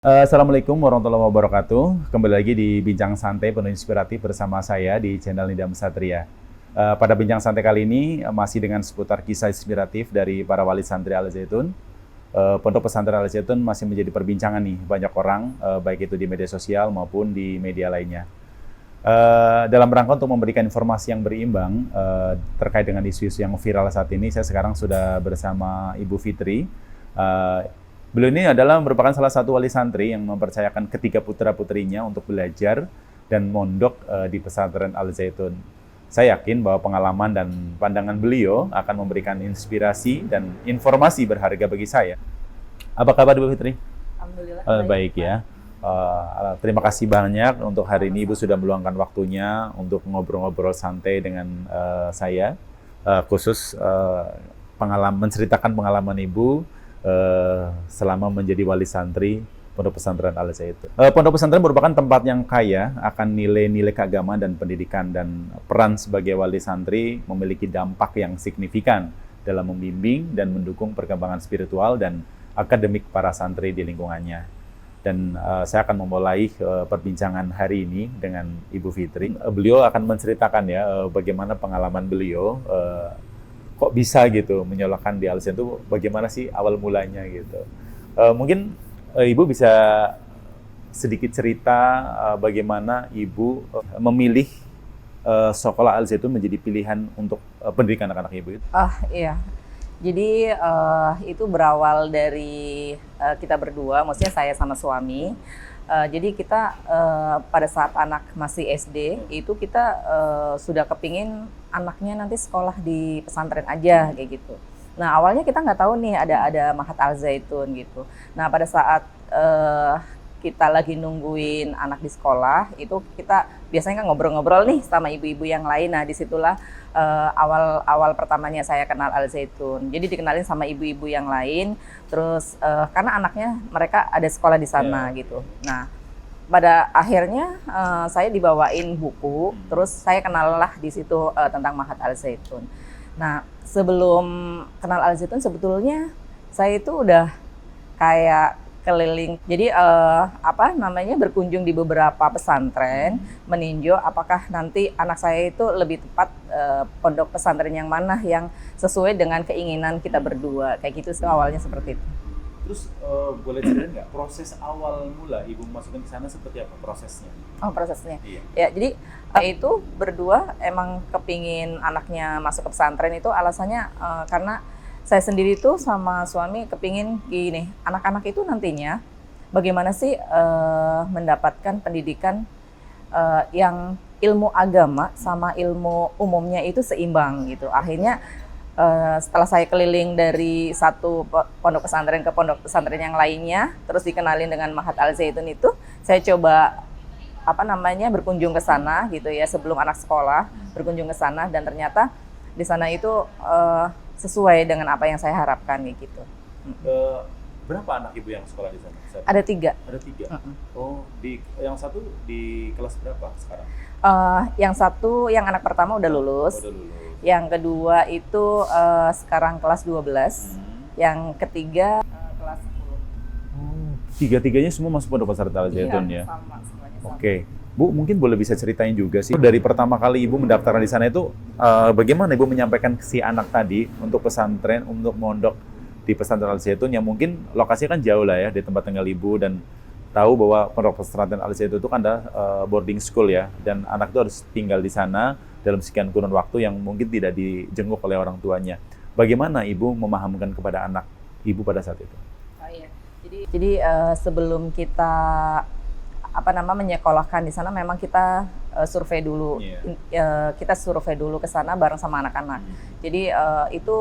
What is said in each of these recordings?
Assalamualaikum warahmatullahi wabarakatuh. Kembali lagi di Bincang Santai penuh inspiratif bersama saya di channel Nidam Satria. Pada Bincang Santai kali ini masih dengan seputar kisah inspiratif dari para wali santri Al Zaitun. Pondok Pesantren Al Zaitun masih menjadi perbincangan nih banyak orang, baik itu di media sosial maupun di media lainnya. Dalam rangka untuk memberikan informasi yang berimbang terkait dengan isu-isu yang viral saat ini, saya sekarang sudah bersama Ibu Fitri. Beliau ini merupakan salah satu wali santri yang mempercayakan ketiga putra-putrinya untuk belajar dan mondok di pesantren Al Zaitun. Saya yakin bahwa pengalaman dan pandangan beliau akan memberikan inspirasi dan informasi berharga bagi saya. Apa kabar Ibu Fitri? Alhamdulillah. Baik ya. Terima kasih banyak untuk hari ini Ibu sudah meluangkan waktunya untuk ngobrol-ngobrol santai dengan saya, khusus menceritakan pengalaman Ibu selama menjadi wali santri Pondok Pesantren Al Zaitun. Pondok Pesantren merupakan tempat yang kaya akan nilai-nilai keagamaan dan pendidikan, dan peran sebagai wali santri memiliki dampak yang signifikan dalam membimbing dan mendukung perkembangan spiritual dan akademik para santri di lingkungannya. Dan saya akan memulai perbincangan hari ini dengan Ibu Fitri. Beliau akan menceritakan ya bagaimana pengalaman beliau kok bisa gitu menyalakan di Al Zaitun, itu bagaimana sih awal mulanya gitu. Mungkin Ibu bisa sedikit cerita bagaimana Ibu memilih sekolah Al Zaitun menjadi pilihan untuk pendidikan anak-anak Ibu itu. Iya. Jadi itu berawal dari kita berdua, maksudnya saya sama suami. Jadi kita pada saat anak masih SD itu kita sudah kepingin anaknya nanti sekolah di pesantren aja kayak gitu. Nah awalnya kita nggak tahu nih ada Mahat Al Zaitun gitu. Nah pada saat kita lagi nungguin anak di sekolah itu kita biasanya kan ngobrol-ngobrol nih sama ibu-ibu yang lain. Nah disitulah awal pertamanya saya kenal Al Zaitun. Jadi dikenalin sama ibu-ibu yang lain. Terus karena anaknya mereka ada sekolah di sana gitu. Nah pada akhirnya saya dibawain buku. Terus saya kenal lah di situ tentang Mahat Al Zaitun. Nah sebelum kenal Al Zaitun sebetulnya saya itu udah kayak keliling, jadi berkunjung di beberapa pesantren, meninjau apakah nanti anak saya itu lebih tepat pondok pesantren yang mana yang sesuai dengan keinginan kita berdua, kayak gitu awalnya seperti itu. Terus boleh ceritain nggak proses awal mula Ibu masukkan ke sana seperti apa prosesnya? Oh prosesnya, Iya. ya jadi itu berdua emang kepingin anaknya masuk ke pesantren itu alasannya karena saya sendiri tuh sama suami kepingin gini, anak-anak itu nantinya bagaimana sih mendapatkan pendidikan yang ilmu agama sama ilmu umumnya itu seimbang gitu. Akhirnya setelah saya keliling dari satu pondok pesantren ke pondok pesantren yang lainnya, terus dikenalin dengan Mahat Al Zaitun itu, saya coba berkunjung ke sana gitu ya sebelum anak sekolah, berkunjung ke sana dan ternyata di sana itu sesuai dengan apa yang saya harapkan gitu. Berapa anak Ibu yang sekolah di sana? Ada 3. Ada 3. Oh, yang satu di kelas berapa sekarang? Yang satu, yang anak pertama udah lulus. Udah lulus. Yang kedua itu sekarang kelas 12. Yang ketiga kelas 10. Tiga-tiganya semua masuk Pondok Pesantren Al Zaitun ya? Sama, semuanya sama. Oke. Bu, mungkin boleh bisa ceritain juga sih, dari pertama kali Ibu mendaftarkan di sana itu, bagaimana Ibu menyampaikan ke si anak tadi untuk pesantren, untuk mondok di pesantren Al Zaitun, yang mungkin lokasinya kan jauh lah ya, di tempat tinggal Ibu, dan tahu bahwa pondok pesantren Al Zaitun itu kan ada boarding school ya, dan anak itu harus tinggal di sana dalam sekian kurun waktu yang mungkin tidak dijenguk oleh orang tuanya. Bagaimana Ibu memahamkan kepada anak Ibu pada saat itu? Oh iya. Jadi sebelum kita menyekolahkan di sana memang kita survei dulu. Kita survei dulu ke sana bareng sama anak-anak. Jadi itu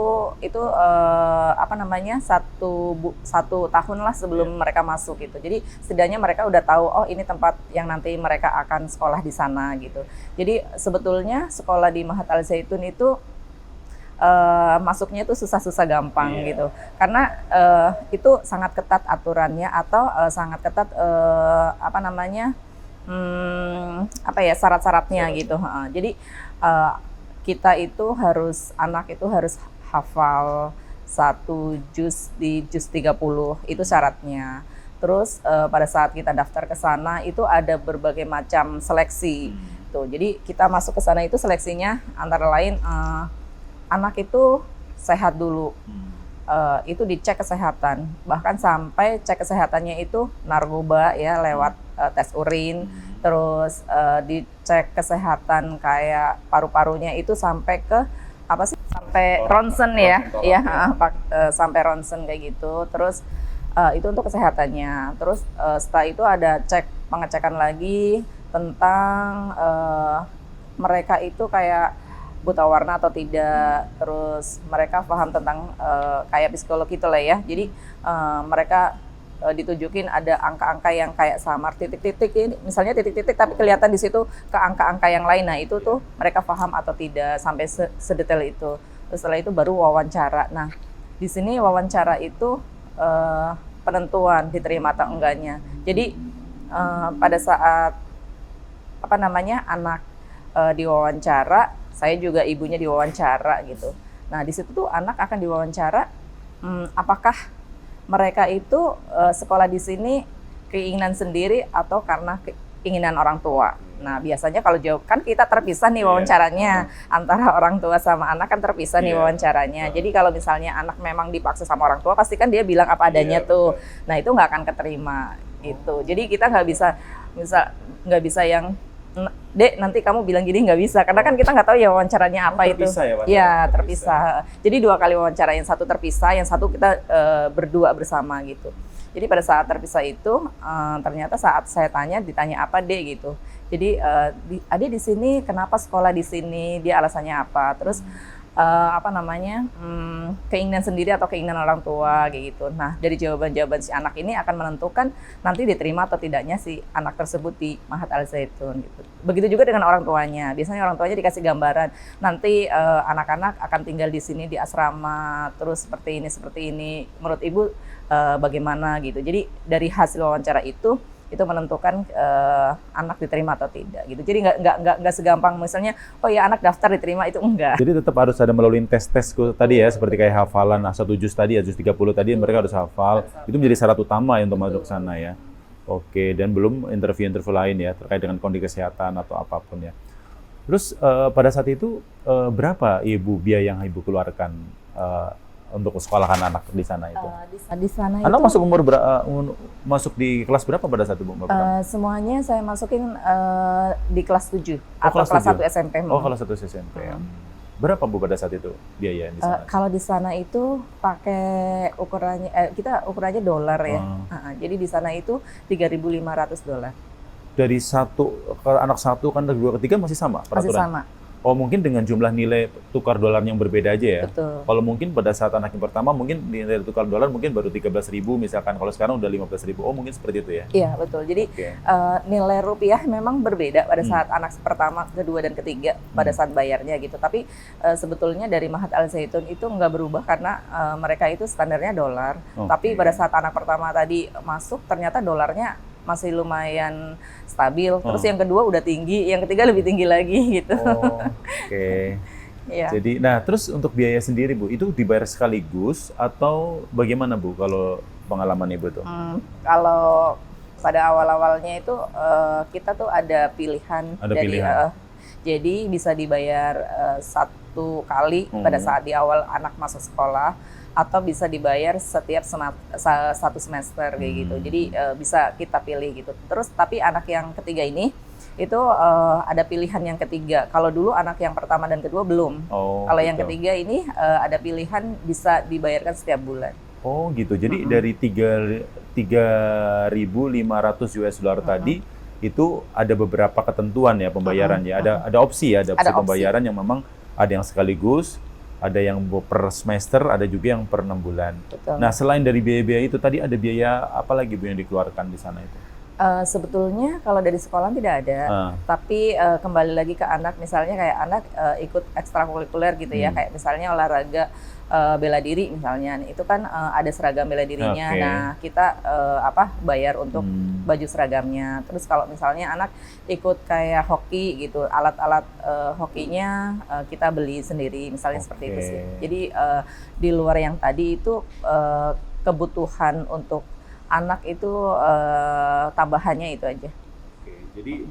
satu tahun lah sebelum mereka masuk gitu. Jadi setidaknya mereka udah tahu oh ini tempat yang nanti mereka akan sekolah di sana gitu. Jadi sebetulnya sekolah di Mahat Al Zaitun itu masuknya itu susah-susah gampang gitu, karena itu sangat ketat aturannya atau sangat ketat syarat-syaratnya gitu. Jadi kita itu anak itu harus hafal 1 juz di juz 30 itu syaratnya. Terus pada saat kita daftar ke sana itu ada berbagai macam seleksi. Tuh, jadi kita masuk ke sana itu seleksinya antara lain anak itu sehat dulu. Itu dicek kesehatan, bahkan sampai cek kesehatannya itu narkoba ya lewat tes urin, terus dicek kesehatan kayak paru-parunya itu sampai ke apa sih? Sampai ronsen ya, sampai ronsen kayak gitu. Terus itu untuk kesehatannya. Terus setelah itu ada pengecekan lagi tentang mereka itu kayak buta warna atau tidak, terus mereka paham tentang kayak psikologi itu lah ya. Jadi mereka ditunjukin ada angka-angka yang kayak samar titik-titik ini, misalnya titik-titik tapi kelihatan di situ ke angka-angka yang lain. Nah itu tuh mereka paham atau tidak sampai sedetail itu. Terus setelah itu baru wawancara. Nah di sini wawancara itu penentuan diterima atau enggaknya. Jadi pada saat anak diwawancara, saya juga ibunya diwawancara gitu. Nah di situ tuh anak akan diwawancara apakah mereka itu sekolah di sini keinginan sendiri atau karena keinginan orang tua. Nah biasanya kalau jawab kan kita terpisah nih wawancaranya antara orang tua sama anak kan terpisah nih wawancaranya. Jadi kalau misalnya anak memang dipaksa sama orang tua pasti kan dia bilang apa adanya tuh. Nah itu nggak akan keterima gitu. Jadi kita nggak bisa yang Dek nanti kamu bilang gini, nggak bisa karena kan kita nggak tahu ya wawancaranya apa itu. Ya terpisah. Jadi 2 kali wawancara, yang satu terpisah, yang satu kita berdua bersama gitu. Jadi pada saat terpisah itu ternyata saat saya ditanya apa Dek gitu. Jadi Ade di sini kenapa sekolah di sini, dia alasannya apa, terus keinginan sendiri atau keinginan orang tua kayak gitu. Nah dari jawaban-jawaban si anak ini akan menentukan nanti diterima atau tidaknya si anak tersebut di Mahat Al Zaitun gitu. Begitu juga dengan orang tuanya. Biasanya orang tuanya dikasih gambaran nanti anak-anak akan tinggal di sini di asrama terus seperti ini. Menurut ibu bagaimana gitu. Jadi dari hasil wawancara itu menentukan anak diterima atau tidak gitu. Jadi nggak segampang misalnya oh ya anak daftar diterima, itu enggak. Jadi tetap harus ada melalui tes tadi ya, seperti kayak hafalan satu juz tadi ya, juz 30 tadi mereka harus hafal. Itu menjadi syarat utama ya untuk masuk sana ya. Oke, dan belum interview lain ya terkait dengan kondisi kesehatan atau apapun ya. Terus pada saat itu berapa ibu biaya yang ibu keluarkan untuk sekolahkan anak di sana itu? Di sana anak itu masuk di kelas berapa pada saat itu, Bu? Semuanya saya masukin di kelas 7 atau kelas kelas 7? 1 SMP. Kelas 1 SMP. Berapa Bu pada saat itu biaya di sana? Kalau di sana itu pakai ukurannya dolar ya. Jadi di sana itu $3.500. Dari anak satu kan kedua ketiga masih sama peraturan? Masih sama. Oh mungkin dengan jumlah nilai tukar dolar yang berbeda aja ya? Betul. Kalau mungkin pada saat anak yang pertama mungkin nilai tukar dolar mungkin baru 13.000 misalkan, kalau sekarang udah 15.000. Oh mungkin seperti itu ya? Iya betul, jadi nilai rupiah memang berbeda pada saat anak pertama, kedua, dan ketiga pada saat bayarnya gitu. Tapi sebetulnya dari Mahat Al Zaitun itu nggak berubah karena mereka itu standarnya dolar. Tapi pada saat anak pertama tadi masuk ternyata dolarnya masih lumayan stabil. Terus yang kedua udah tinggi, yang ketiga lebih tinggi lagi gitu. Ya. Jadi, nah terus untuk biaya sendiri Bu, itu dibayar sekaligus atau bagaimana Bu kalau pengalaman Ibu tuh? Kalau pada awal-awalnya itu kita tuh ada pilihan. Jadi bisa dibayar 1 kali pada saat di awal anak masuk sekolah, atau bisa dibayar setiap 1 semester kayak gitu. Jadi bisa kita pilih gitu. Terus tapi anak yang ketiga ini itu ada pilihan yang ketiga. Kalau dulu anak yang pertama dan kedua belum. Kalau yang ketiga ini ada pilihan bisa dibayarkan setiap bulan. Oh gitu. Jadi dari 3.500 US dollar tadi itu ada beberapa ketentuan ya pembayarannya. Ada opsi ya, ada opsi pembayaran yang memang ada yang sekaligus, ada yang per semester, ada juga yang per 6 bulan. Betul. Nah, selain dari biaya-biaya itu tadi ada biaya apa lagi Bu yang dikeluarkan di sana itu? Sebetulnya kalau dari sekolah tidak ada, tapi kembali lagi ke anak, misalnya kayak anak ikut ekstrakurikuler gitu ya, kayak misalnya olahraga bela diri misalnya, itu kan ada seragam bela dirinya. Nah kita bayar untuk baju seragamnya. Terus kalau misalnya anak ikut kayak hoki gitu, alat-alat hokinya kita beli sendiri, misalnya seperti itu sih. Jadi di luar yang tadi itu kebutuhan untuk anak itu tambahannya itu aja. Oke, jadi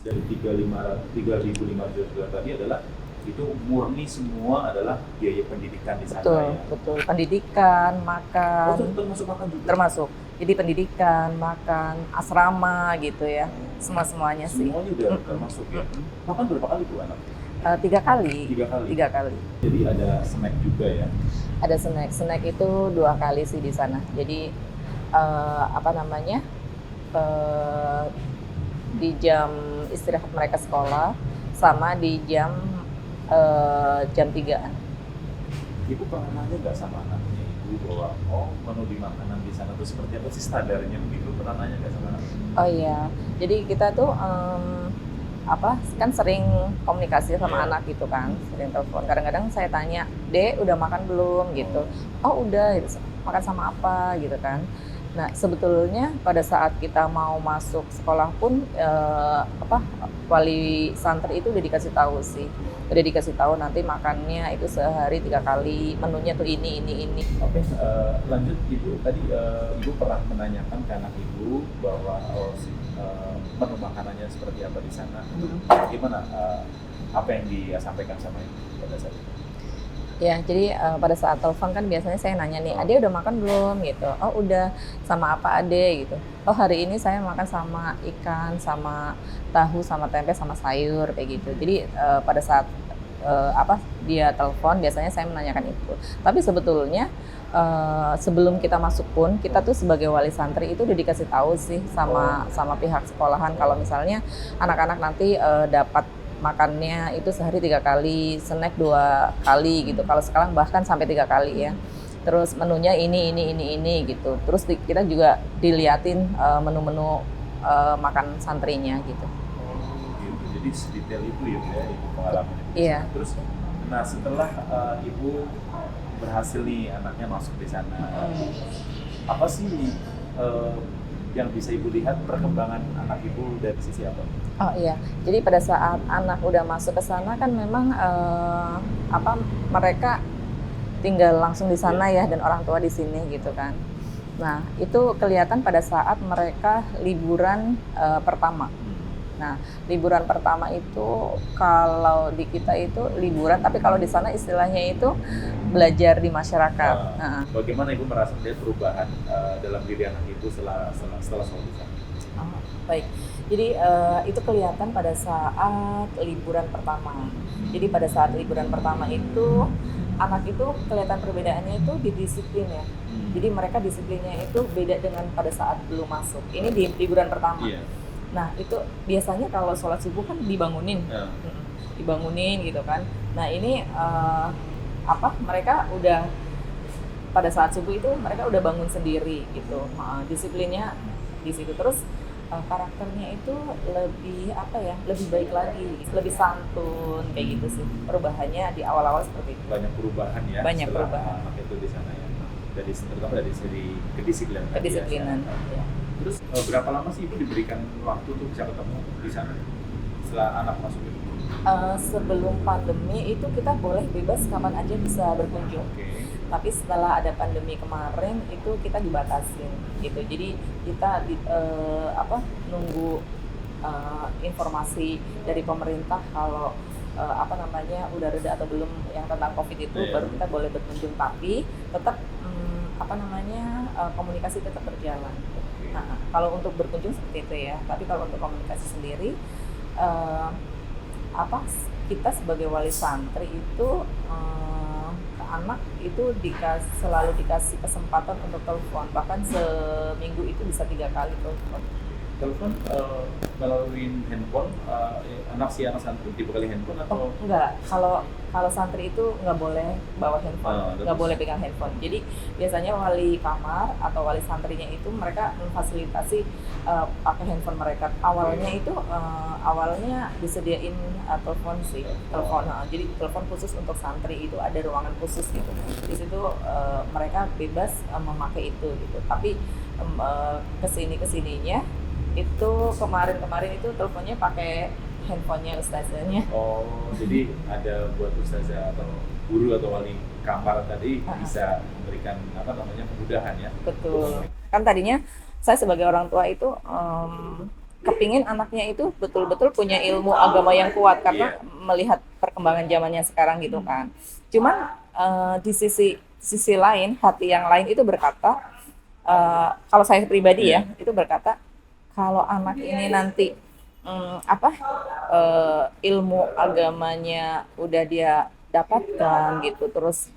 dari 3.500 tadi adalah itu murni semua adalah biaya pendidikan di sana Betul, ya. betul. Pendidikan, Oh, makan, itu termasuk makan juga. termasuk. Jadi pendidikan, makan, asrama gitu ya, semuanya sih. Semuanya udah termasuk ya. Makan berapa kali Bu anak? 3 kali. 3 kali. 3 kali. Jadi ada snack juga ya. Ada snack itu 2 kali sih di sana. Jadi apa namanya di jam istirahat mereka sekolah sama di jam 3-an. Ibu pernah nanya nggak sama anaknya Ibu bahwa menu di makanan di sana tuh seperti apa sih standarnya? Ibu pernah nanya nggak sama anak? Oh iya, jadi kita tuh kan sering komunikasi sama anak gitu kan, sering telepon. Kadang-kadang saya tanya, "Dek, udah makan belum?" gitu. "Oh udah," gitu. "Makan sama apa?" gitu kan. Nah sebetulnya pada saat kita mau masuk sekolah pun wali santri itu udah dikasih tahu sih, udah dikasih tahu nanti makannya itu sehari 3 kali, menunya tuh ini. Oke, lanjut Ibu. Tadi Ibu pernah menanyakan ke anak Ibu bahwa menu makanannya seperti apa di sana. Gimana apa yang dia sampaikan sama Ibu pada saat itu? Ya, jadi pada saat telepon kan biasanya saya nanya nih, "Ade udah makan belum?" gitu. "Oh udah, sama apa Ade?" gitu. "Oh hari ini saya makan sama ikan, sama tahu, sama tempe, sama sayur," kayak gitu. Jadi pada saat dia telepon biasanya saya menanyakan itu. Tapi sebetulnya sebelum kita masuk pun kita tuh sebagai wali santri itu udah dikasih tahu sih sama pihak sekolahan kalau misalnya anak-anak nanti dapat makannya itu sehari 3 kali, snack 2 kali gitu. Kalau sekarang bahkan sampai 3 kali ya. Terus menunya ini gitu. Terus kita juga diliatin menu-menu makan santrinya gitu. Gitu. Jadi sedetail itu ya Bu ya, Ibu pengalaman itu. Iya. Terus, nah setelah Ibu berhasil nih anaknya masuk di sana, apa sih yang bisa Ibu lihat perkembangan anak Ibu dari sisi apa? Oh iya, jadi pada saat anak udah masuk ke sana kan memang mereka tinggal langsung di sana ya dan orang tua di sini gitu kan. Nah itu kelihatan pada saat mereka liburan pertama. Nah liburan pertama itu kalau di kita itu liburan, tapi kalau di sana istilahnya itu belajar di masyarakat. Bagaimana Ibu merasa melihat perubahan dalam diri anak Ibu setelah sekolah di sana? Baik. Jadi itu kelihatan pada saat liburan pertama. Jadi pada saat liburan pertama itu anak itu kelihatan perbedaannya itu di disiplin ya. Jadi mereka disiplinnya itu beda dengan pada saat belum masuk. Ini di liburan pertama. Yeah. Nah itu biasanya kalau sholat subuh kan dibangunin, dibangunin gitu kan. Nah ini mereka udah pada saat subuh itu mereka udah bangun sendiri gitu. Disiplinnya di situ. Terus karakternya itu lebih lebih baik lagi, lebih santun kayak gitu sih. Perubahannya di awal-awal seperti itu. Banyak perubahan ya. Banyak perubahan. Anak itu di sana ya. Terutama dari segi kedisiplinan. Kedisiplinan. Ya. Terus berapa lama sih Ibu diberikan waktu untuk bisa ketemu di sana setelah anak masuk itu? Sebelum pandemi itu kita boleh bebas kapan aja bisa berkunjung. Okay. Tapi setelah ada pandemi kemarin itu kita dibatasin gitu. Jadi kita nunggu informasi dari pemerintah kalau udah reda atau belum yang tentang COVID itu baru kita boleh berkunjung, tapi tetap komunikasi tetap berjalan. Nah, kalau untuk berkunjung seperti itu ya. Tapi kalau untuk komunikasi sendiri kita sebagai wali santri itu anak itu selalu dikasih kesempatan untuk telepon, bahkan seminggu itu bisa 3 kali telepon. Telepon melalui handphone, anak santri dibekali handphone atau? Enggak, kalau santri itu nggak boleh bawa handphone, nggak boleh pegang handphone. Jadi biasanya wali kamar atau wali santrinya itu mereka memfasilitasi pakai handphone mereka. Awalnya disediain telepon sih, jadi telepon khusus untuk santri itu ada ruangan khusus gitu. Di situ mereka bebas memakai itu gitu. Tapi kesininya itu kemarin itu teleponnya pakai handphonenya ustazahnya. Oh, jadi ada buat ustazah atau guru atau wali kamar tadi bisa memberikan kemudahan ya. Betul. Kan tadinya saya sebagai orang tua itu kepingin anaknya itu betul-betul punya ilmu agama yang kuat karena melihat perkembangan zamannya sekarang gitu kan. Cuman di sisi lain, hati yang lain itu berkata, kalau saya pribadi ya, itu berkata kalau anak ini nanti ilmu agamanya udah dia dapatkan gitu, terus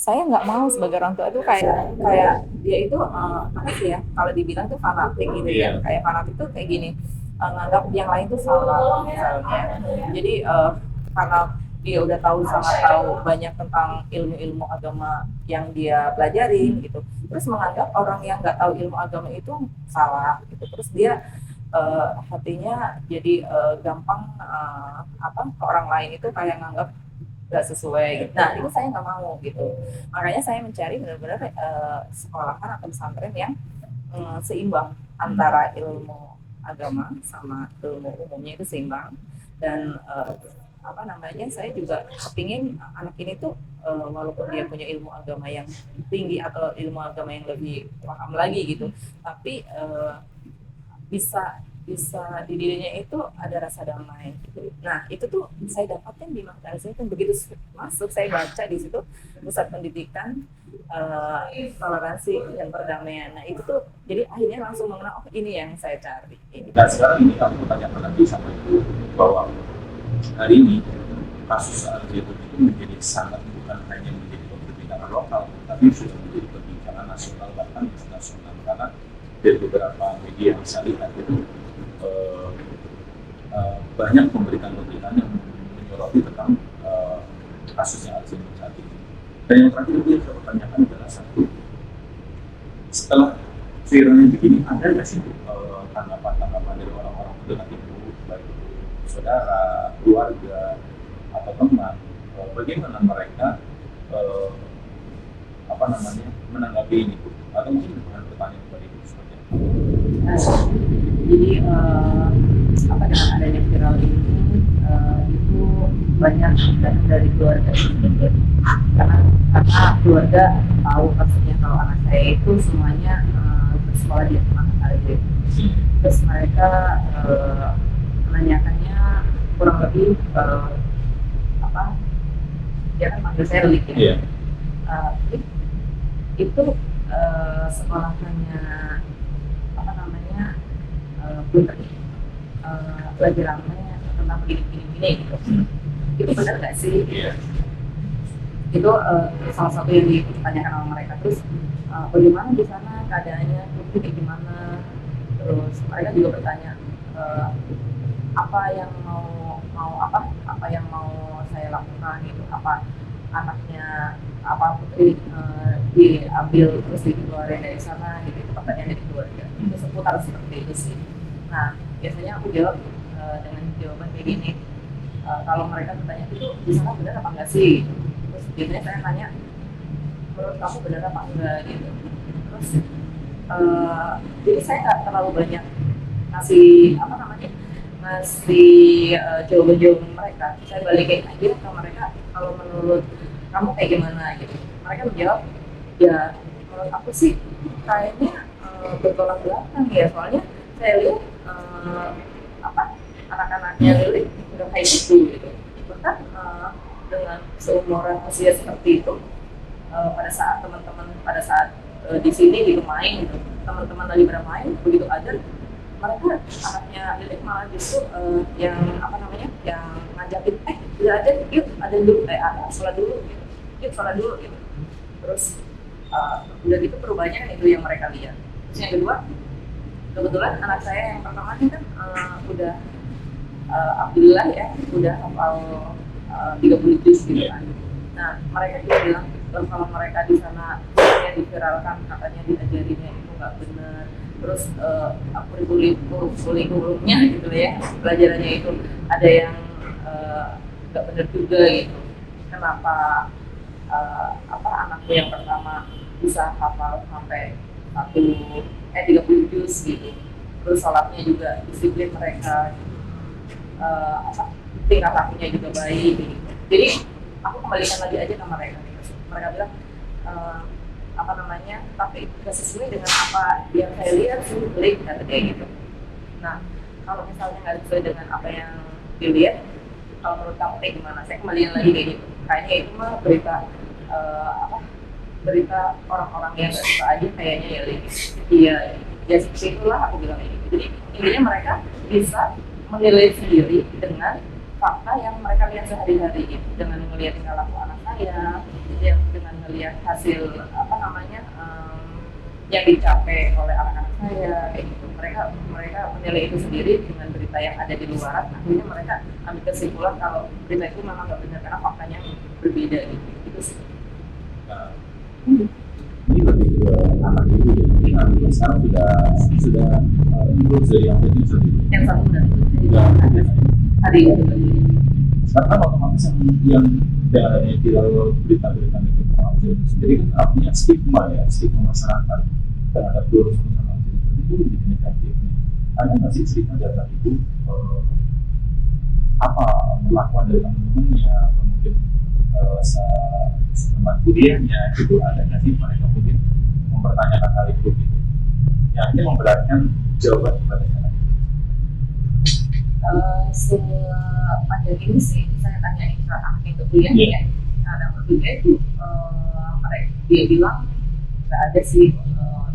saya nggak mau sebagai orang tua itu kayak kayak dia itu apa sih ya, kalau dibilang tuh fanatik gitu ya, kayak fanatik tuh kayak gini, nganggap yang lain tuh salah misalnya. Jadi karena dia udah tahu, sangat tahu banyak tentang ilmu-ilmu agama yang dia pelajarin gitu, terus menganggap orang yang nggak tahu ilmu agama itu salah gitu, terus dia hatinya jadi gampang ke orang lain itu kayak nganggap nggak sesuai. Nah itu saya nggak mau gitu. Makanya saya mencari benar-benar sekolahan atau pesantren yang seimbang antara ilmu agama sama ilmu umumnya itu seimbang. Dan saya juga kepingin anak ini tuh walaupun dia punya ilmu agama yang tinggi atau ilmu agama yang lebih paham lagi gitu, tapi bisa bisa di dirinya itu ada rasa damai gitu. Nah itu tuh saya dapatin di Maktab Al-Zaitun. Begitu masuk saya baca di situ pusat pendidikan toleransi dan perdamaian. Nah itu tuh jadi akhirnya langsung mengenal, oh ini yang saya cari ini. Nah sekarang ini aku tanyakan lagi sama ibu bahwa hari ini kasus Al-Zaitun itu menjadi sangat, bukan hanya menjadi perbincangan lokal, tapi sudah menjadi perbincangan nasional bahkan internasional, karena dari beberapa media yang saya lihat itu banyak pemberitaan yang menyoroti tentang kasusnya Al-Zaitun saat ini. Dan yang terakhir itu yang saya pertanyakan adalah satu, setelah viralnya begini, ada nggak sih tanggapan dari orang-orang terdekat ibu, baik itu saudara, keluarga, atau teman, bagaimana mereka menanggapi ini, atau mungkin dengan pertanyaan kepada ibu seperti apa? Jadi dengan adanya viral ini itu banyak dari keluarga ini, karena keluarga tahu maksudnya kalau anak saya itu semuanya bersekolah di Al-Zaitun. Terus mereka menanyakannya kurang lebih dia kan manggil saya Lik ya. Itu sekolahannya Putri lagi ramai tentang begini gitu. Itu benar nggak sih? Itu salah satu yang ditanyakan sama mereka. Terus bagaimana di sana keadaannya, Putri kayak gimana? Terus mereka juga bertanya apa yang mau saya lakukan gitu, apa anaknya, apa Putri diambil terus dikeluarin dari sana gitu, itu pertanyaan dari keluarga. Itu seputar seperti itu sih. Nah biasanya aku jawab dengan jawaban kayak gini, kalau mereka bertanya itu di sana benar apa enggak sih, terus biasanya saya tanya menurut kamu benar apa enggak gitu. Terus jadi saya nggak terlalu banyak ngasih jawaban mereka. Saya balikin aja ke mereka, kalau menurut kamu kayak gimana gitu. Mereka menjawab, ya menurut aku sih kayaknya bertolak belakang ya, soalnya saya lihat anak-anaknya Lili udah kayak gitu. Bahkan dengan seumuran usia seperti itu, pada saat teman-teman di sini gitu main gitu, teman-teman lagi bermain, begitu aja mereka anaknya Lili malah justru yang ngajakin udah aja yuk ada dulu sholat dulu gitu, yuk sholat dulu gitu. Terus udah gitu perubahannya itu yang mereka lihat. Terus yang kedua, kebetulan anak saya yang pertama ini kan udah alhamdulillah ya udah hafal 30 juz gitu kan. Nah mereka juga bilang kalau mereka di sana yang diviralkan katanya diajarinnya itu nggak benar, terus kurikulumnya gitu ya, pelajarannya itu ada yang nggak benar juga gitu. Kenapa anakku yang pertama bisa hafal sampai 30 juz gitu, terus sholatnya juga disiplin mereka gitu. Tingkah lakunya juga baik gitu. Jadi aku kembalikan lagi aja ke mereka gitu. Mereka bilang apa namanya, tapi nggak sesuai dengan apa yang saya lihat sih, beli kata dia gitu. Nah, kalau misalnya nggak sesuai dengan apa yang dilihat, kalau menurut kamu kayak gimana? Saya kembaliin lagi kayak gitu. Kayaknya itu mah berita apa? Berita orang-orang yang nggak suka aja kayaknya ya, Li. Iya, ya seperti itulah aku bilang kayak gitu. Jadi intinya mereka bisa menilai sendiri dengan fakta yang mereka lihat sehari-hari gitu, dengan melihat tingkah laku anak saya, dengan melihat hasil apa namanya yang dicapai oleh anak-anak saya kayak gitu. Mereka menilai itu sendiri dengan berita yang ada di luaran, akhirnya mereka ambil kesimpulan kalau berita itu memang nggak benar karena faktanya berbeda gitu. Itu sih. Nah, ini lebih ke anak itu ya. Ini artinya sekarang sudah improve dari yang itu Yang satu dan itu sudah hari itu tadi. sekarang kan otomatis yang dengan adanya viral berita-berita negatif itu sendiri kan artinya stigma masyarakat terhadap virus sama itu lebih negatif. Ada nggak sih cerita data itu apa melakukan dari teman-temannya atau mungkin teman kuliahnya gitu, ada nggak sih mereka mungkin mempertanyakan hal itu gitu, yang hanya memberatkan jawaban kepada anak. Sepanjang ini sih saya tanyain ke anak yang kuliah ya, anak kuliah itu dia bilang nggak ada sih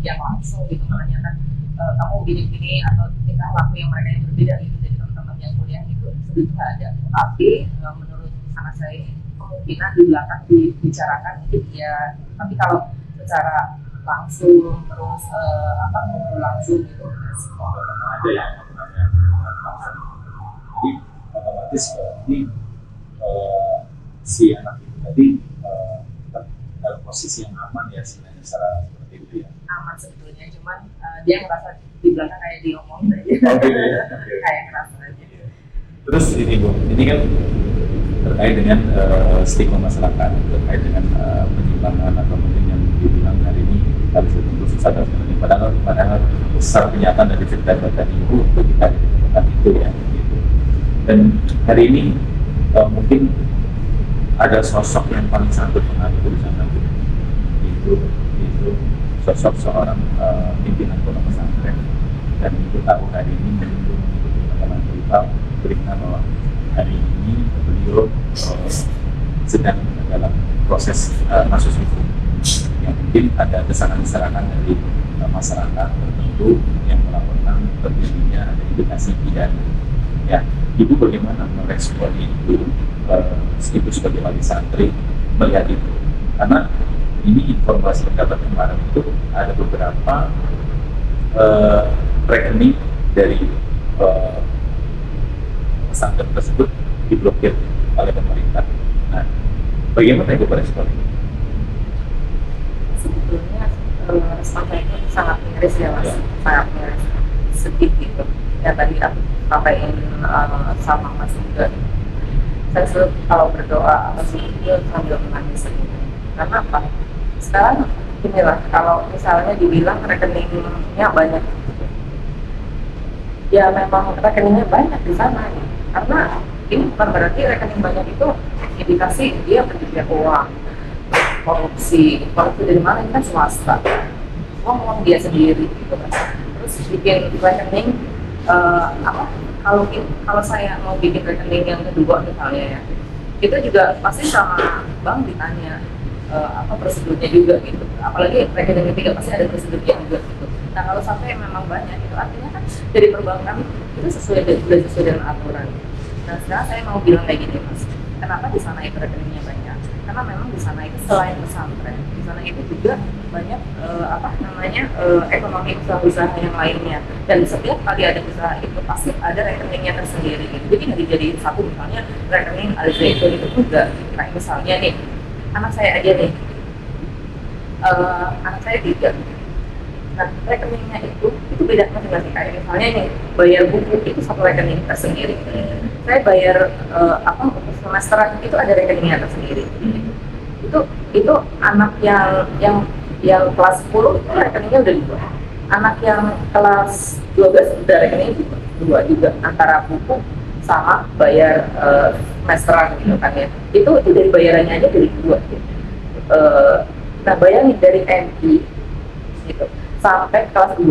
yang langsung gitu menanyakan kamu gini-gini atau tingkah laku yang mereka yang berbeda gitu dari teman-teman yang kuliah gitu, sebetulnya nggak ada. Tapi menurut anak saya kemungkinan di belakang dibicarakan gitu ya, tapi kalau secara langsung terus apa ngobrol langsung gitu Ada yang jadi otomatis berarti si anak itu tadi dalam posisi yang aman ya sebenarnya secara seperti itu ya. aman sebetulnya, cuman dia ngerasa di belakang kayak diomongin aja. Oh, gitu ya? Kayak ngerasa aja. Terus ini Bu, ini kan terkait dengan stigma masyarakat, terkait dengan penyimpangan atau mungkin yang dibilang hari ini harus tentu susah dan sebagainya. Padahal secara kenyataan dari cerita tadi Ibu ketika ditemukan itu ya. Gitu. Dan hari ini mungkin ada sosok yang paling sangat berpengaruh di sana, itu sosok seorang pimpinan pondok pesantren, dan Ibu tahu hari ini mengikuti teman-teman kita berita bahwa hari ini beliau sedang dalam proses kasus hukum yang mungkin ada desakan-desakan dari masyarakat tertentu yang melaporkan terjadinya ada indikasi pidana. Ya, Ibu bagaimana merespon itu? Ibu sebagai wali santri melihat itu, karena ini informasi yang dapat kemarin itu ada beberapa rekening dari pesantren tersebut diblokir oleh pemerintah. Nah, bagaimana Ibu merespon ini? Sebetulnya respon saya itu sangat miris ya Mas, sangat miris, sedih gitu. Ya tadi aku sampaikan sama Mas juga. Saya selalu kalau berdoa apa sih dia sambil menangis gitu. Karena apa? Sekarang inilah kalau misalnya dibilang rekeningnya banyak, ya memang rekeningnya banyak di sana gitu. Karena ini bukan berarti rekening banyak itu indikasi dia pencucian uang, korupsi dari mana, ini kan swasta, uang dia sendiri gitu kan. Terus bikin rekening apa? Kalau saya mau bikin rekening yang kedua misalnya ya, kita juga pasti sama bank ditanya apa prosedurnya juga gitu. Apalagi rekening ketiga pasti ada prosedurnya juga gitu. Nah kalau sampai memang banyak itu artinya kan dari perbankan itu sudah sesuai dengan aturan. Nah sekarang saya mau bilang kayak gini Mas, kenapa di sana itu rekeningnya banyak? Karena memang di sana itu selain pesantren, di sana itu juga banyak ekonomi usaha-usaha yang lainnya. Dan setiap kali ada usaha itu pasti ada rekeningnya tersendiri. Gitu. Jadi nggak dijadiin satu misalnya rekening Al-Zaitun itu juga. Kayak misalnya nih, anak saya aja nih, anak saya 3. Nah rekeningnya itu beda masing-masing. Kayak misalnya nih bayar buku itu satu rekening tersendiri. Saya bayar untuk semesteran itu ada rekeningnya tersendiri. Itu anak yang kelas 10 itu rekeningnya udah 2. Anak yang kelas 12 udah rekeningnya 2 juga, antara buku sama bayar semesteran gitu kan ya. Itu dari bayarannya aja dari 2 gitu. Nah, bayangin dari MI gitu sampai kelas 2,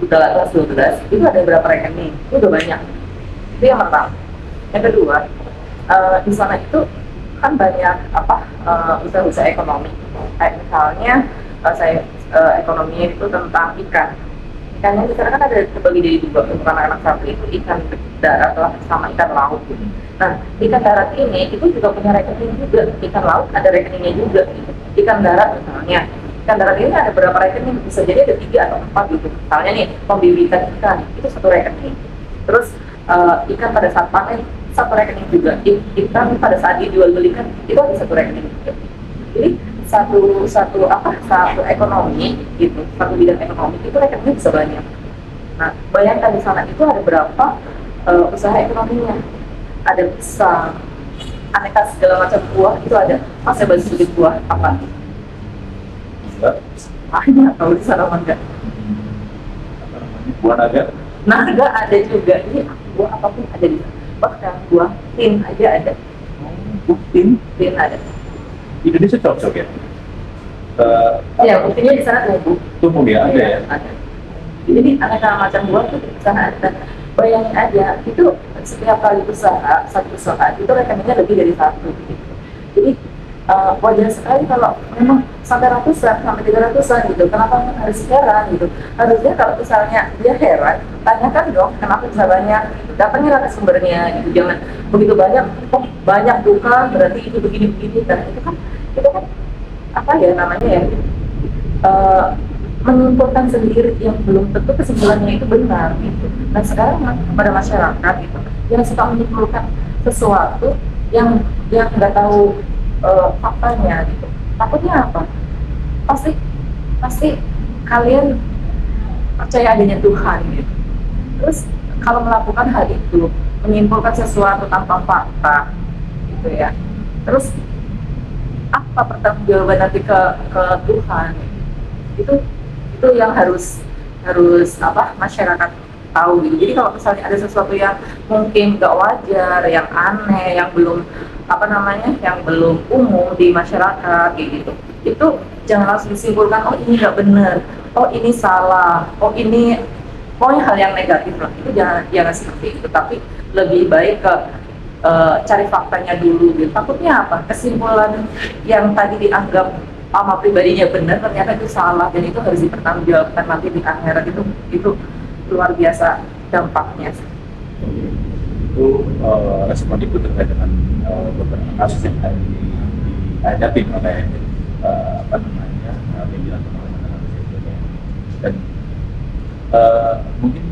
udah kelas 12, itu ada berapa rekening? Itu udah banyak. Itu yang pertama. Yang kedua, di sana itu kan banyak usaha-usaha ekonomi. Kayak misalnya saya ekonominya itu tentang ikan. Ikannya di sana kan ada terbagi dari dua, untuk anak-anak santri itu ikan darat lah sama ikan laut gitu. Nah, ikan darat ini itu juga punya rekening juga, ikan laut ada rekeningnya juga gitu. Ikan darat misalnya, ikan darat ini ada berapa rekening, bisa jadi ada 3 atau 4 gitu. Misalnya nih, pembibitan ikan itu satu rekening. Terus ikan pada saat panen satu rekening juga, ikan pada saat dijual belikan itu ada satu rekening juga. Jadi satu ekonomi gitu, satu bidang ekonomi itu rekeningnya bisa banyak. Nah, bayangkan di sana itu ada berapa usaha ekonominya, ada pisang, aneka segala macam buah itu ada. Mas saya baru sedikit buah apa? Banyak kalau di sana mah enggak. Buah naga. Naga ada juga. Ini buah apapun ada di sana. Bahkan buah tin aja ada. Buktin. Tin ada. Indonesia cocok ya. Ya, buktinya di sana tumbuh. Tumbuh ya, ada ya. Ada. Jadi aneka macam buah itu di sana ada. Bayangin aja, itu setiap kali satu usaha itu rekeningnya lebih dari satu. Gitu. Jadi wajar sekali kalau memang sampai ratusan, sampai 300-an gitu. Kenapa harus heran gitu? Harusnya kalau misalnya dia heran, tanyakan dong kenapa bisa banyak. Datangnya ke sumbernya gitu. Jangan begitu banyak, banyak bukan berarti itu begini-begini. Dan itu kan apa ya namanya ya? Menyimpulkan sendiri yang belum tentu kesimpulannya itu benar gitu. Nah sekarang pada masyarakat gitu yang suka menyimpulkan sesuatu yang nggak tahu faktanya gitu. Takutnya apa? Pasti kalian percaya adanya Tuhan gitu. Terus kalau melakukan hal itu menyimpulkan sesuatu tanpa fakta gitu ya. Terus apa pertanggungjawaban nanti ke Tuhan? Itu yang harus masyarakat tahu gitu. Jadi kalau misalnya ada sesuatu yang mungkin gak wajar, yang aneh, yang belum yang belum umum di masyarakat gitu, itu jangan langsung disimpulkan oh ini nggak benar, oh ini salah, oh ini pokoknya hal yang negatif lah. Itu jangan seperti itu, tapi lebih baik ke cari faktanya dulu gitu. Takutnya apa? Kesimpulan yang tadi dianggap sama pribadinya benar ternyata itu salah, dan itu harus dipertanggungjawabkan nanti di akhirat. Itu luar biasa dampaknya. Itu respon Ibu terkait dengan beberapa kasus yang dihadapi oleh pimpinan pemerintahan dan mungkin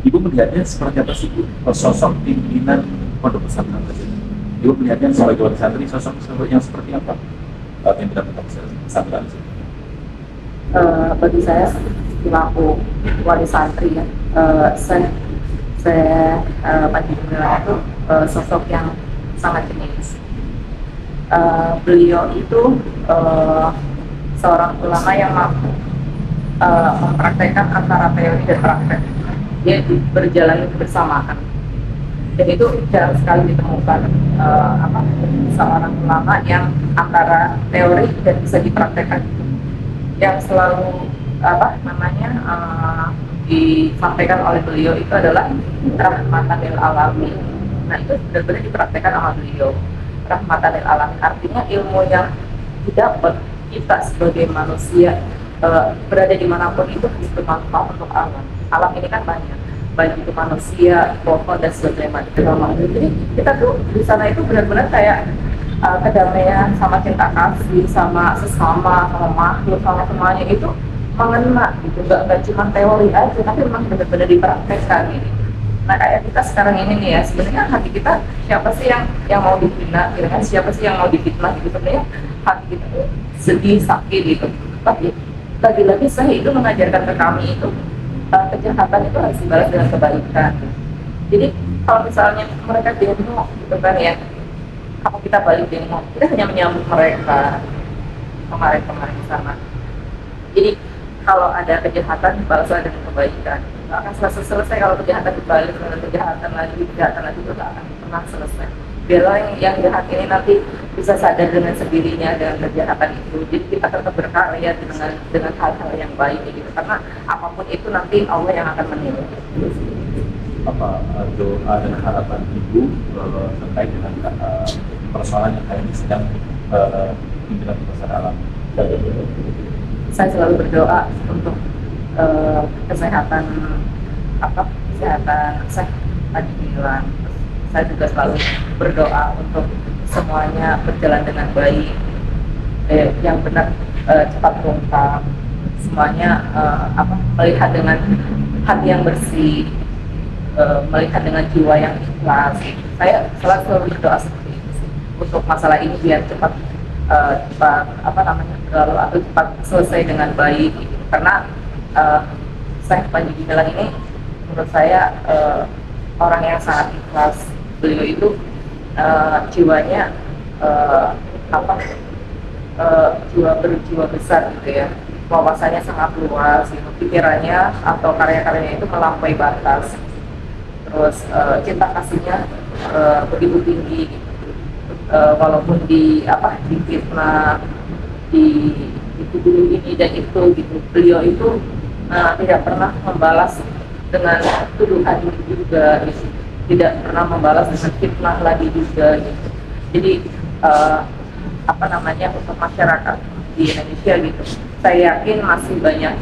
Ibu melihatnya seperti apa sih Bu, sosok pimpinan pondok pesantren tersebut? Ibu melihatnya sebagai wali santri sosok yang seperti apa? Pimpinan pondok pesantren tersebut? Bagi saya selaku wali santri ya, saya Panji Gumilang itu sosok yang sangat jenius. Beliau itu seorang ulama yang mampu mempraktekkan antara teori dan praktek. Dia berjalan bersamaan, dan itu jarang sekali ditemukan seorang ulama yang antara teori dan bisa dipraktekkan. Yang selalu disampaikan oleh beliau itu adalah rahmatan lil alamin. Nah itu benar-benar dipraktekkan sama beliau. Rahmatan lil alamin artinya ilmu yang didapat kita sebagai manusia berada dimanapun itu harus bermanfaat untuk alam. Alam ini kan banyak, baik itu manusia, pohon dan sebagainya. Jadi kita tuh di sana itu benar-benar kayak kedamaian, sama cinta kasih, sama sesama, sama makhluk, sama semuanya itu mengena gitu. Nggak cuma teori aja, tapi memang benar-benar dipraktekkan gitu. Nah kayak kita sekarang ini nih ya, sebenarnya hati kita siapa sih yang mau dihina, gitu kan? Siapa sih yang mau difitnah gitu? Sebenarnya hati kita tuh sedih, sakit gitu. Tapi lagi-lagi saya itu mengajarkan ke kami itu kejahatan itu harus dibalas dengan kebaikan. Jadi kalau misalnya mereka demo gitu kan ya, apa kita balik demo, kita hanya menyambut mereka kemarin di sana. Jadi kalau ada kejahatan dibalaslah dengan kebaikan. Nggak akan selesai kalau kejahatan dibalik dengan kejahatan lagi itu nggak akan pernah selesai. biarlah yang jahat ini nanti bisa sadar dengan sendirinya dengan kejahatan itu. Jadi kita tetap berkarya dengan hal-hal yang baik gitu, karena apapun itu nanti Allah yang akan menilai. Apa doa dan harapan ibu terkait dengan persoalan yang kali ini sedang pimpinan besar alam? Saya selalu berdoa untuk kesehatan saya tadi bilang. Saya juga selalu berdoa untuk semuanya berjalan dengan baik, yang benar, cepat terungkap, semuanya melihat dengan hati yang bersih, melihat dengan jiwa yang ikhlas. Saya selalu berdoa seperti itu sih, untuk masalah ini biar cepat berlalu atau cepat selesai dengan baik gitu. Karena Syekh Panji Gumilang ini menurut saya orang yang sangat ikhlas. Beliau itu jiwanya berjiwa besar gitu ya, wawasannya sangat luas gitu. Pikirannya atau karya-karyanya itu melampaui batas, terus cinta kasihnya begitu tinggi gitu. Walaupun di fitnah, itu dulu ini dan itu gitu, beliau itu tidak pernah membalas dengan tuduhan juga gitu. Tidak pernah membalas dengan fitnah lagi juga gitu. Jadi untuk masyarakat di Indonesia gitu, saya yakin masih banyak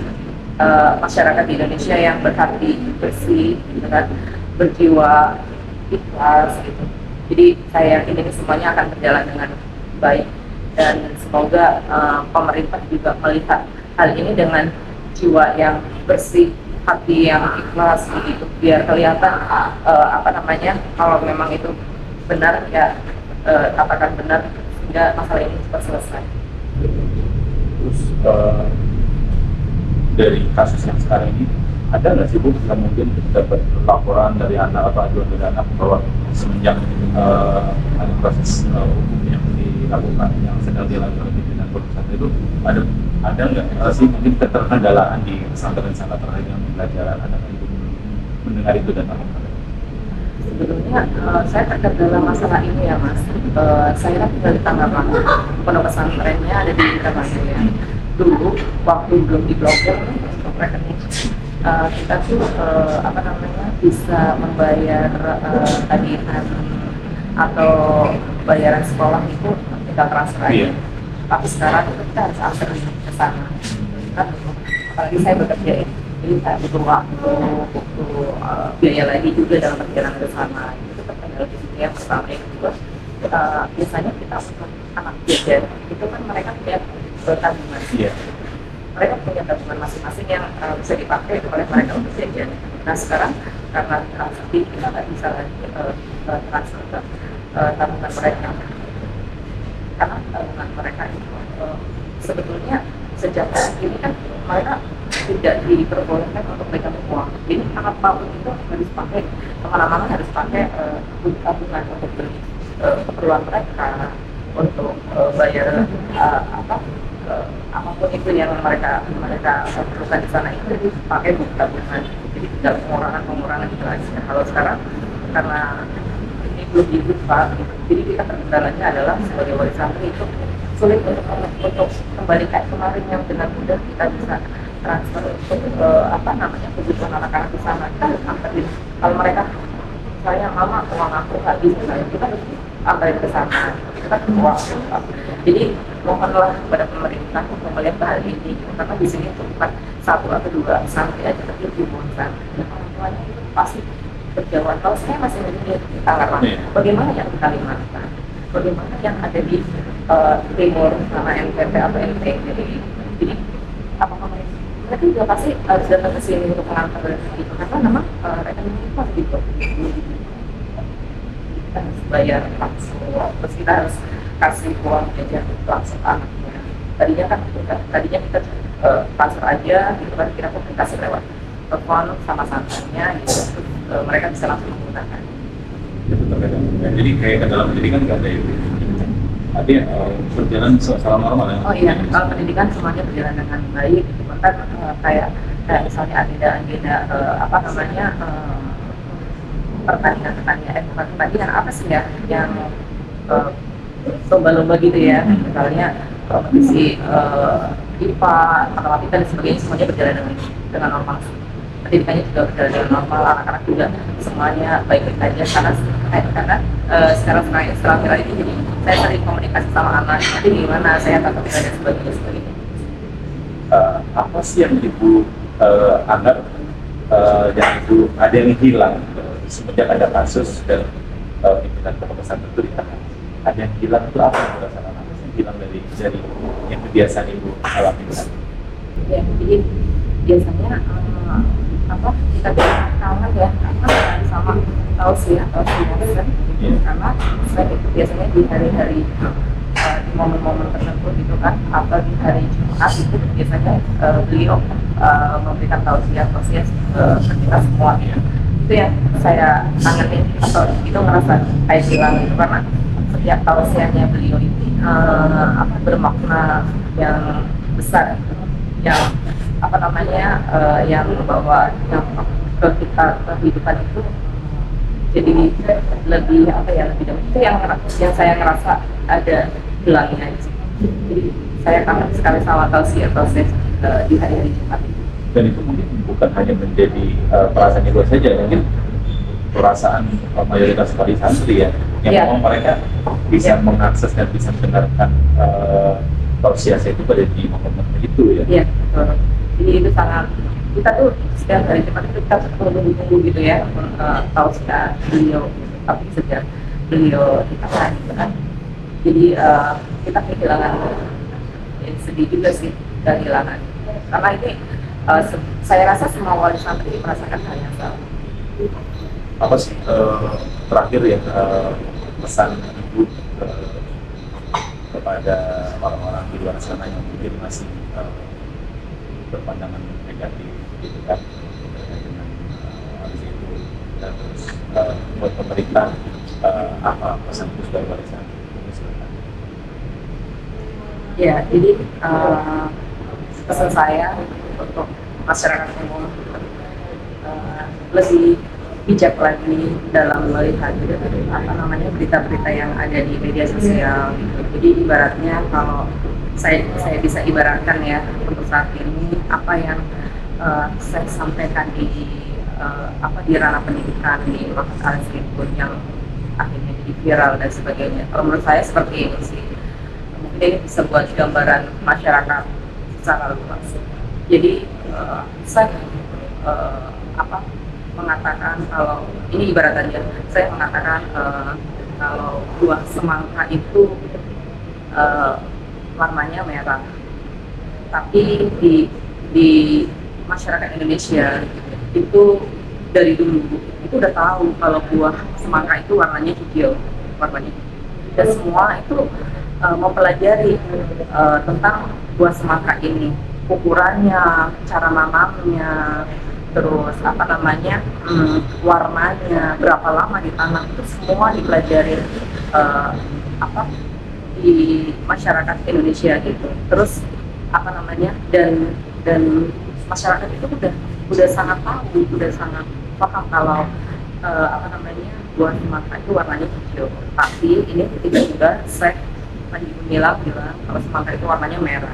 masyarakat di Indonesia yang berhati bersih gitu kan, berjiwa ikhlas gitu. Jadi saya yakin ini semuanya akan berjalan dengan baik, dan semoga pemerintah juga melihat hal ini dengan jiwa yang bersih, hati yang ikhlas begitu, biar kelihatan kalau memang itu benar ya, katakan benar sehingga masalah ini cepat selesai. Terus dari kasus yang sekarang ini, ada nggak sih Bu yang mungkin dapat laporan dari anak atau aduan dari anak bahwa semenjak ada proses hukum yang dilakukan, yang sedang dilakukan oleh pimpinan perusahaan itu, ada nggak sih mungkin keterkendalaan di pesantren sana terkait dengan pembelajaran? Ada nggak Ibu mendengar itu dan apa? Sebelumnya saya terkendala masalah ini ya Mas. Saya tinggal di Tangerang, pondok pesantrennya ada di Tangerang ya. Dulu waktu belum diblokir untuk rekening, kita tuh bisa membayar tagihan atau bayaran sekolah itu tinggal transfer aja. Iya. Tapi sekarang itu kita harus antar ke sana. Apalagi saya bekerja ya, jadi saya butuh waktu, biaya lagi juga dalam perjalanan ke sana. Itu terkendala di sini yang pertama. Yang kedua, biasanya kita untuk anak jajan itu kan mereka punya tabungan. Iya. Mereka punya tabungan masing-masing yang bisa dipakai oleh mereka untuk jajan. Nah sekarang karena transaksi kita nggak bisa lagi transfer ke tabungan mereka, karena tabungan mereka itu sebetulnya sejak ini kan mereka tidak diperbolehkan untuk pegang uang. Jadi apapun itu harus pakai kemana-mana, harus pakai tabungan untuk beli keperluan mereka, untuk bayar apapun itu yang mereka perlukan di sana itu pakai buku tabungan. Jadi tidak pengurangan itu aja. Kalau sekarang karena ini belum dibuka, jadi kita terkendalanya adalah sebagai wali santri itu sulit untuk kembali kayak kemarin yang dengan mudah kita bisa transfer untuk kebutuhan anak-anak di sana. Kita harus anterin. Kalau mereka misalnya mama uang aku habis, misalnya kita harus anterin ke sana. Kita uang. Jadi mohonlah kepada pemerintah untuk melihat hal ini, karena di sini itu bukan satu atau dua santri aja, tapi ribuan santri. Dan orang tuanya itu pasti berjauhan. Kalau saya masih di Tangerang, bagaimana yang di Kalimantan? Bagaimana yang ada di timur sama NTT atau NTT? Jadi apakah mereka juga pasti harus datang ke sini untuk mengantar gitu, karena memang rekening itu harus dibuat kita harus bayar langsung, terus kita harus kasih uang jajan langsung ke anaknya. Tadinya kita transfer aja gitu kan, kita komunikasi lewat telepon sama santannya gitu, terus mereka bisa langsung menggunakan. Jadi kayak ke dalam pendidikan nggak ada itu. Artinya berjalan secara normal ya? Oh iya, kalau pendidikan semuanya berjalan dengan baik. Bahkan kayak misalnya agenda pertandingan apa sih ya yang eh, lomba-lomba gitu ya, misalnya kompetisi IPA, matematika dan sebagainya, semuanya berjalan dengan normal. Pendidikannya juga berjalan dengan normal, anak-anak juga semuanya baik-baik aja karena sekarang viral ini jadi saya sering komunikasi sama anak, nanti gimana saya takut dan sebagainya. Apa sih yang ibu anggap yang ibu ada yang hilang semenjak ada kasus dan pimpinan pondok pesantren itu ditahan? Ada yang hilang itu apa yang berdasarkan apa sih yang hilang dari yang kebiasaan ibu alami? Ya, jadi biasanya kita kangen ya sama tausiah karena saya itu biasanya di hari-hari di momen-momen tertentu gitu kan, atau di hari Jumat itu biasanya beliau memberikan tausiah ke kita semua. Itu yang saya kangenin atau itu ngerasa kayak hilang gitu, karena setiap tausiahnya beliau ini bermakna yang besar, yang yang membawa yang ke kita kehidupan itu jadi lebih lebih dahulu. Itu yang saya ngerasa ada hilangnya. Jadi saya kangen sekali sama tausiah di hari-hari Jumat. Dan itu mungkin bukan hanya menjadi perasaan ibu saja, mungkin perasaan mayoritas wali santri ya, yang memang mereka bisa mengakses dan bisa mendengarkan tausiah itu pada di momen itu ya. Iya, betul. Jadi itu sangat, kita tuh setiap hari Jumat itu kita tunggu gitu ya, tausiah beliau, tapi sejak beliau ditahan gitu kan. Jadi kita kehilangan, sedih juga sih kehilangan, karena ini saya rasa semua wali santri merasakan hal yang sama. Apa sih terakhir ya pesan ibu kepada orang-orang di luar sana yang mungkin masih berpandangan negatif gitu kan dengan habis itu, dan terus buat pemerintah apa pesan khusus dari wali santri? Ya, jadi pesan saya untuk masyarakat umum lebih bijak lagi dalam melihat berita-berita yang ada di media sosial. Jadi ibaratnya kalau saya bisa ibaratkan ya untuk saat ini apa yang saya sampaikan di ranah pendidikan di Mahfud Al-Zaitun yang akhirnya jadi viral dan sebagainya. Kalau menurut saya seperti ini sih. Mungkin ini bisa buat gambaran masyarakat secara luas. Jadi saya mengatakan kalau ini ibaratannya, saya mengatakan kalau buah semangka itu warnanya merah, tapi di masyarakat Indonesia itu dari dulu itu udah tahu kalau buah semangka itu warnanya hijau, dan semua itu mempelajari tentang buah semangka ini, ukurannya, cara nanamnya, terus warnanya, berapa lama ditanam, itu semua dipelajari di masyarakat Indonesia gitu. Terus dan masyarakat itu udah sangat tahu, udah sangat paham kalau buah semangka itu warnanya hijau. Tapi ini tiba-tiba Panji Gumilang bilang kalau semangka itu warnanya merah.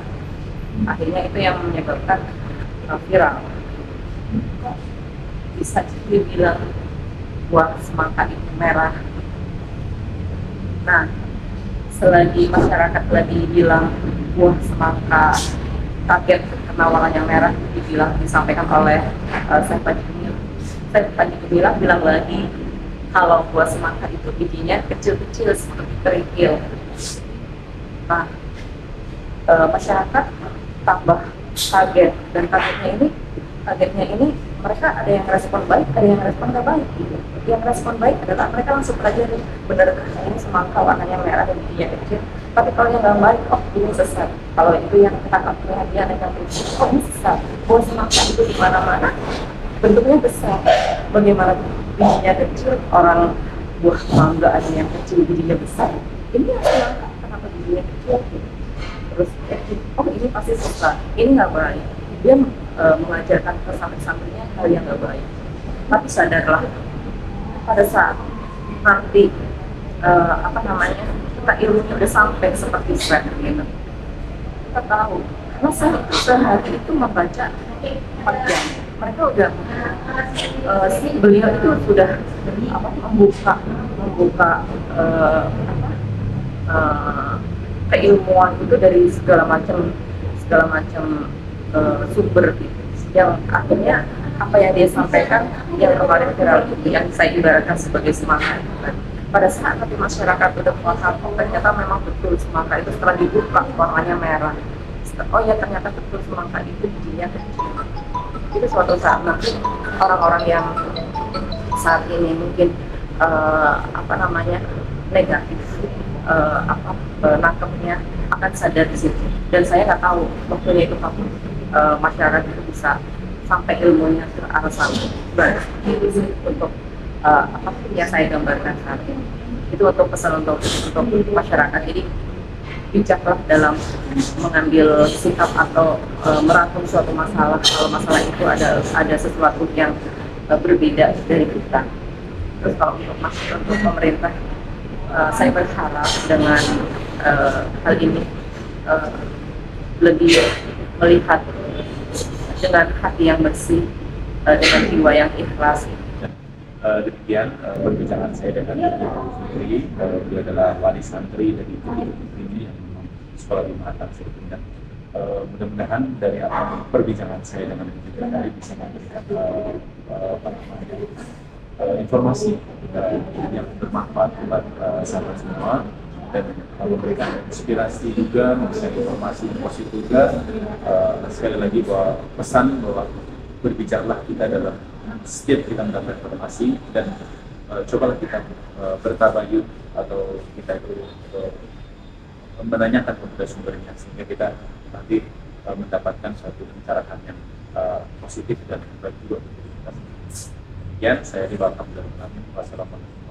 Akhirnya itu yang menyebabkan viral. Kok bisa dibilang buah semangka itu merah? Nah, selagi masyarakat lagi bilang buah semangka kaget karena warnanya merah, disampaikan oleh Syekh Panji Gumilang bilang lagi kalau buah semangka itu bijinya kecil-kecil seperti kerikil. Nah, masyarakat tambah kaget, dan kagetnya ini mereka ada yang respon baik, ada yang respon nggak baik. Yang respon baik adalah mereka langsung pelajari, benarkah ini semangka warnanya merah dan bijinya kecil. Tapi kalau yang nggak baik, oh ini sesat. Kalau itu yang tangkapnya dia negatif, oh ini sesat. Buah semangka itu di mana-mana bentuknya besar. Bagaimana bijinya kecil? Orang buah mangga ada yang kecil, bijinya besar. Ini yang semangka, kenapa bijinya kecil? Terus oh ini pasti sesat, ini nggak baik. Dia mengajarkan ke santri-santrinya hal yang nggak baik. Tapi sadarlah, pada saat nanti apa namanya kita ilmunya udah sampai seperti saya gitu, kita tahu karena saya itu sehari itu membaca 4 jam. Mereka udah beliau itu sudah membuka keilmuan itu dari segala macam sumber gitu. Yang akhirnya apa yang dia sampaikan yang kemarin viral itu yang saya ibaratkan sebagai semangka itu kan. Pada saat nanti masyarakat udah paham, oh ternyata memang betul semangka itu setelah dibuka warnanya merah. Oh ya ternyata betul semangka itu bijinya kecil. Itu suatu saat nanti orang-orang yang saat ini mungkin apa namanya negatif nangkepnya akan sadar di situ. Dan saya nggak tahu waktunya itu kapan masyarakat itu bisa sampai ilmunya ke arah sana. Untuk apa yang saya gambarkan saat ini itu untuk pesan untuk masyarakat. Jadi bijaklah dalam mengambil sikap atau merangkum suatu masalah kalau masalah itu ada sesuatu yang berbeda dari kita. Terus kalau untuk pemerintah, saya berharap dengan hal ini lebih melihat dengan hati yang bersih, dengan jiwa yang ikhlas. Demikian perbincangan saya dengan Ibu Fitri. Dia adalah wali santri dari Bukit ini yang memang sekolah di Mahatang sebetulnya. Mudah-mudahan dari apa perbincangan saya dengan Ibu Fitri tadi bisa memberikan apa namanya, informasi yang bermanfaat buat sahabat semua dan memberikan inspirasi juga, memberikan informasi yang positif juga. Sekali lagi bahwa pesan bahwa berbicaralah kita dalam setiap kita mendapat informasi dan cobalah kita bertabayun atau kita itu menanyakan kepada sumbernya sehingga kita nanti mendapatkan suatu pencerahan yang positif dan baik juga untuk kita. Sekian, saya Ridwan Abdul Rahman. Wassalamualaikum.